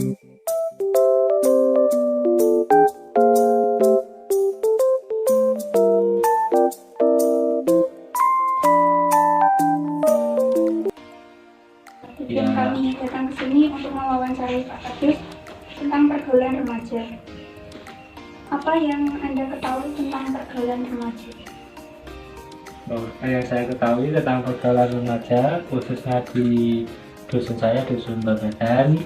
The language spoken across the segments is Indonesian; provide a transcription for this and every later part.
Ya. Kami datang ke sini untuk mewawancarai Pak Kadif tentang pergaulan remaja. Apa yang Anda ketahui tentang pergaulan remaja? Yang saya ketahui tentang pergaulan remaja, khususnya di dusun saya, dusun Babadan,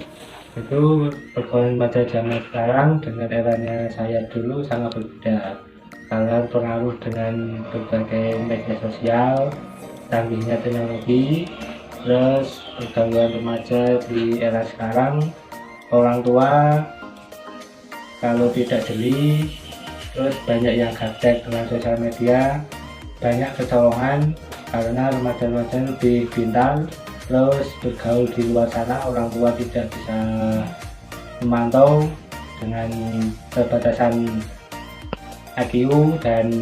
itu pergaulan remaja zaman sekarang dengan eranya saya dulu sangat berbeda. Karena pengaruh dengan berbagai media sosial, canggihnya teknologi, terus pergaulan remaja di era sekarang, orang tua kalau tidak jeli, terus banyak yang gaptek dengan sosial media, banyak kecolongan karena remaja-remaja lebih pintar, terus bergaul di luar sana, orang tua tidak bisa memantau dengan keterbatasan IQ dan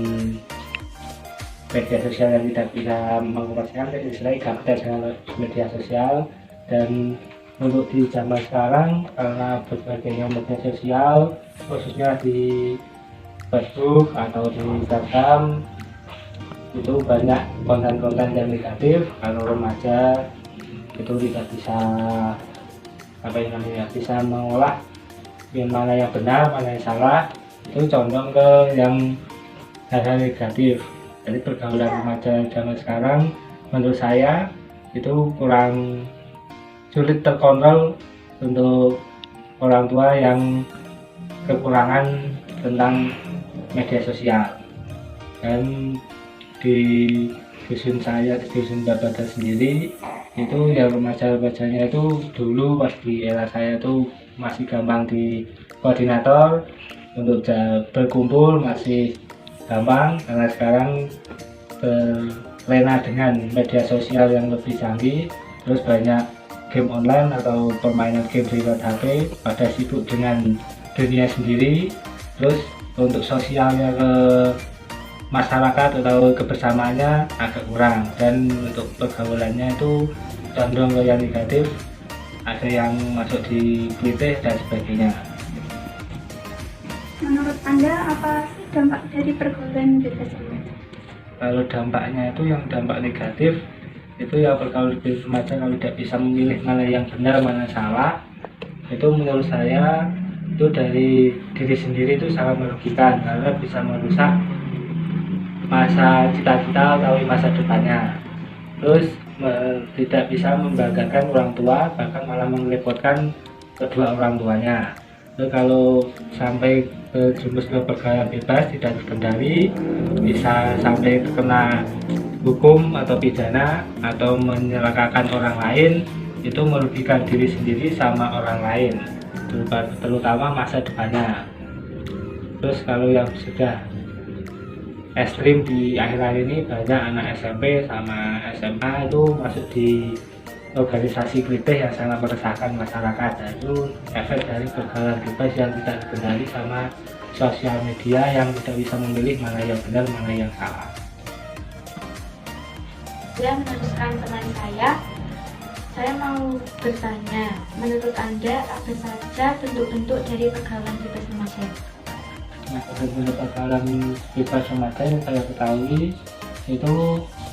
media sosial yang tidak bisa mengoperasikan, istilahnya gaptek dengan media sosial. Dan untuk di zaman sekarang, karena berbagai media sosial, khususnya di Facebook atau di Instagram, itu banyak konten-konten yang negatif. Kalau remaja itu tidak bisa bisa mengolah yang mana yang benar, mana yang salah, itu condong ke yang hal-hal negatif. Jadi pergaulan remaja zaman sekarang menurut saya itu kurang sulit terkontrol untuk orang tua yang kekurangan tentang media sosial. Dan di dusun saya, di dusun Babadan sendiri, itu yang remaja-remajanya itu dulu pas di era saya itu masih gampang di koordinator untuk berkumpul, masih gampang. Karena sekarang terlena dengan media sosial yang lebih canggih, terus banyak game online atau permainan game di luar HP, pada sibuk dengan dunia sendiri. Terus untuk sosialnya ke masyarakat atau kebersamaannya agak kurang, dan untuk pergaulannya itu condong ke yang negatif, ada yang masuk di klitih dan sebagainya. Menurut Anda apa dampak dari pergaulan bebas remaja? Kalau dampaknya itu yang dampak negatif itu ya pergaulan bebas remaja kalau tidak bisa memilih mana yang benar mana salah, itu menurut saya itu dari diri sendiri itu sangat merugikan, karena bisa merusak masa cita-cita atau masa depannya. Terus tidak bisa membanggakan orang tua, bahkan malah merepotkan kedua orang tuanya. Lalu kalau sampai terjerumus ke pergaulan bebas tidak terkendali, bisa sampai terkena hukum atau pidana atau menyelakakan orang lain, itu merugikan diri sendiri sama orang lain, terutama masa depannya. Terus kalau yang sudah ekstrim di akhir-akhir ini, banyak anak SMP sama SMA itu masuk di organisasi klitih yang sangat meresahkan masyarakat. Nah, itu efek dari pergaulan bebas yang tidak terkendali sama sosial media yang tidak bisa memilih mana yang benar mana yang salah. Saya meneruskan teman saya mau bertanya, menurut Anda apa saja bentuk-bentuk dari pergaulan bebas remaja? Nah, bentuk pergaulan bebas remaja yang saya ketahui itu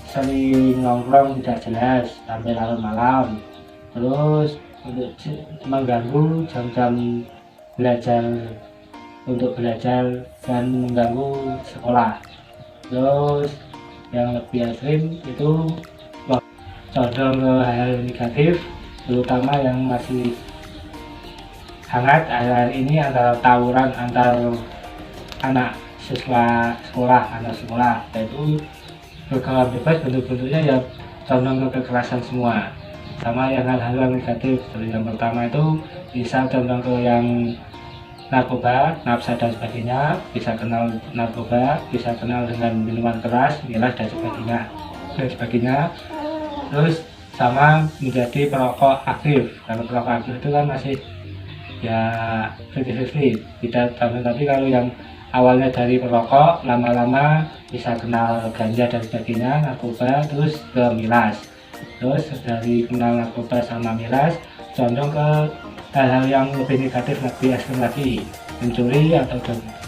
sering nongkrong tidak jelas sampai larut malam, terus untuk mengganggu jam-jam belajar, untuk belajar dan mengganggu sekolah. Terus yang lebih ekstrim itu condong ke hal negatif, terutama yang masih hangat akhir-akhir ini antara tawuran antar anak siswa sekolah, anak sekolah. Yaitu pergaulan bebas bentuk-bentuknya ya condong ke kekerasan semua, sama yang hal-hal yang negatif. Seperti yang pertama itu bisa condong ke yang narkoba, nafsa dan sebagainya, bisa kenal narkoba, bisa kenal dengan minuman keras, miras dan sebagainya. Terus sama menjadi perokok aktif. Kalau perokok aktif itu kan masih ya 50-50, tidak tahu. Tapi kalau yang awalnya dari perokok, lama-lama bisa kenal ganja dan sebagainya, narkoba, terus ke miras. Terus dari kenal narkoba sama miras condong ke hal-hal yang lebih negatif, lebih ekstrem lagi, mencuri atau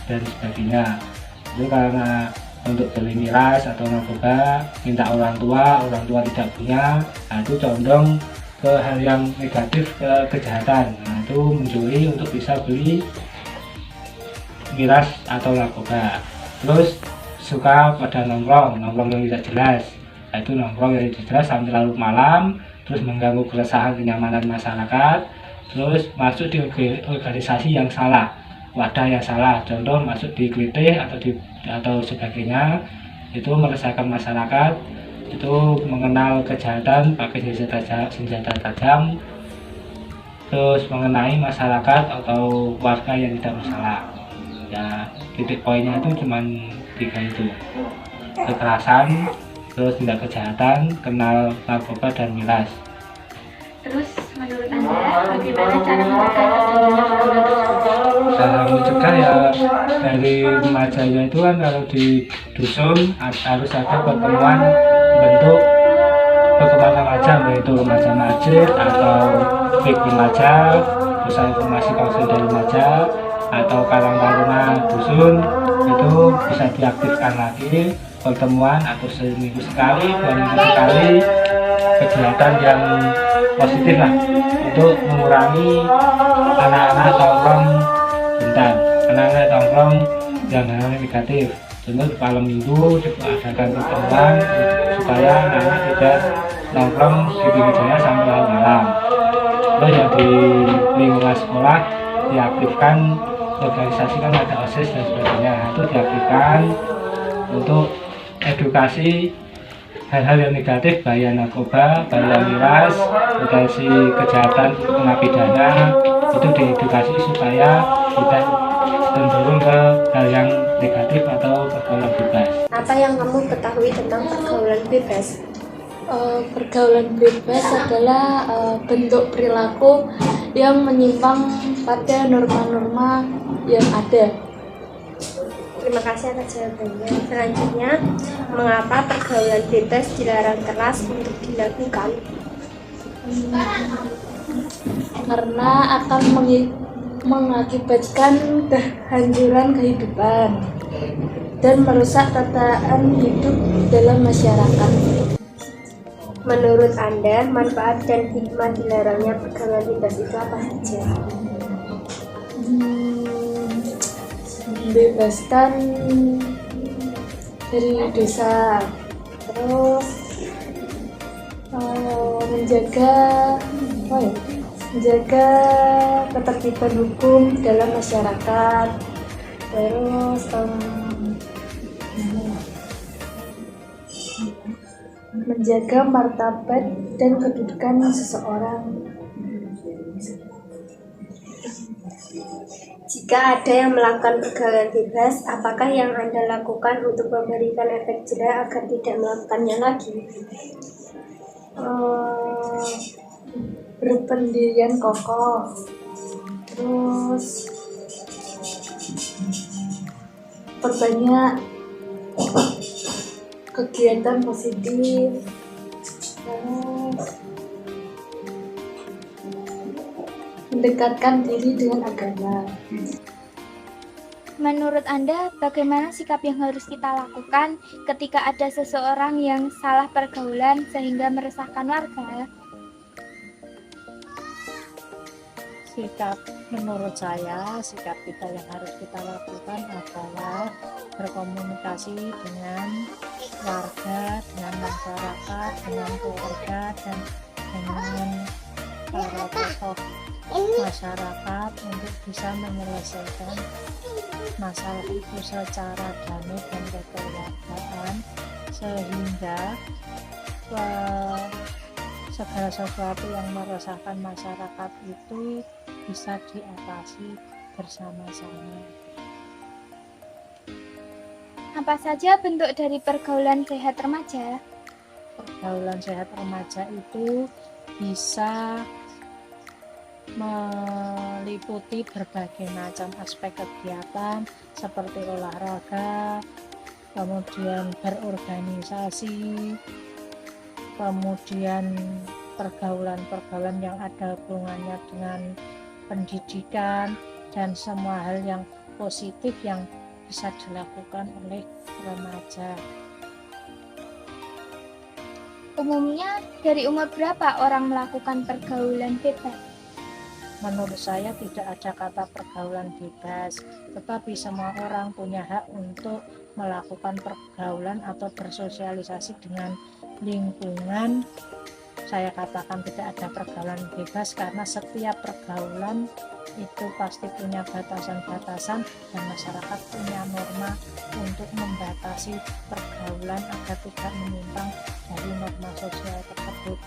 dan sebagainya. Itu karena untuk beli miras atau narkoba, minta orang tua tidak punya, nah itu condong ke hal yang negatif, ke kejahatan. Nah itu mencuri untuk bisa beli miras atau narkoba. Terus suka pada nongkrong yang tidak jelas, nah, itu nongkrong yang tidak jelas sampai larut malam, terus mengganggu keresahan kenyamanan masyarakat, terus masuk di organisasi yang salah, wadah yang salah, contoh masuk di kelitih atau sebagainya, itu meresahkan masyarakat, itu mengenal kejahatan pakai senjata tajam, terus mengenai masyarakat atau warga yang tidak bersalah. Ya titik poinnya itu cuma 3 itu: kekerasan, terus tindak kejahatan, kenal narkoba dan miras. Terus menurut Anda bagaimana cara mencegah terjadinya pergaulan tersebut? Cara mencegah ya dari remajanya itu kan, kalau di dusun harus ada pertemuan bentuk pertemuan remaja, yaitu remaja masjid atau fik remaja, pusat informasi konsul dari remaja atau karang taruna dusun. Itu bisa diaktifkan lagi pertemuan atau seminggu sekali, 2 minggu sekali, kegiatan yang positif lah untuk mengurangi anak-anak nongkrong bentar, anak-anak nongkrong yang hal negatif. Contoh malam minggu diadakan pertemuan supaya anak-anak tidak nongkrong di pinggir jalan sampai larut malam. Terus yang di lingkungan sekolah diaktifkan organisasi, kan ada OSIS dan sebagainya, itu diaktifkan untuk edukasi hal-hal yang negatif, bahaya narkoba, bahaya miras, potensi kejahatan kena pidana, itu diedukasi supaya tidak cenderung ke hal yang negatif atau pergaulan bebas. Apa yang kamu ketahui tentang pergaulan bebas? Pergaulan bebas adalah bentuk perilaku yang menyimpang pada norma-norma yang ada. Terima kasih atas jawabannya. Selanjutnya, mengapa pergaulan bebas dilarang keras untuk dilakukan? Karena akan mengakibatkan kehancuran kehidupan dan merusak tataan hidup dalam masyarakat. Menurut Anda, manfaat dan hikmah dilarangnya pergaulan bebas itu apa saja? Membebaskan dari dosa, terus menjaga ketertiban hukum dalam masyarakat, terus menjaga martabat dan kedudukan seseorang. Jika ada yang melakukan pergaulan bebas, apakah yang Anda lakukan untuk memberikan efek jerah agar tidak melakukannya lagi? Berpendirian kokoh, terus perbanyak kegiatan positif, terus mendekatkan diri dengan agama. Menurut Anda, bagaimana sikap yang harus kita lakukan ketika ada seseorang yang salah pergaulan sehingga meresahkan warga? Menurut saya, sikap kita yang harus kita lakukan adalah berkomunikasi dengan warga, dengan masyarakat, dengan keluarga, dan dengan para tokoh masyarakat untuk bisa menyelesaikan masalah itu secara damai dan kekeluargaan, sehingga segala sesuatu yang meresahkan masyarakat itu bisa diatasi bersama-sama. Apa saja bentuk dari pergaulan sehat remaja? Pergaulan sehat remaja itu bisa meliputi berbagai macam aspek kegiatan seperti olahraga, kemudian berorganisasi, kemudian pergaulan-pergaulan yang ada hubungannya dengan pendidikan dan semua hal yang positif yang bisa dilakukan oleh remaja. Umumnya dari umur berapa orang melakukan pergaulan bebas? Menurut saya tidak ada kata pergaulan bebas, tetapi semua orang punya hak untuk melakukan pergaulan atau bersosialisasi dengan lingkungan. Saya katakan tidak ada pergaulan bebas karena setiap pergaulan itu pasti punya batasan-batasan dan masyarakat punya norma untuk membatasi pergaulan agar tidak menyimpang dari norma sosial tersebut.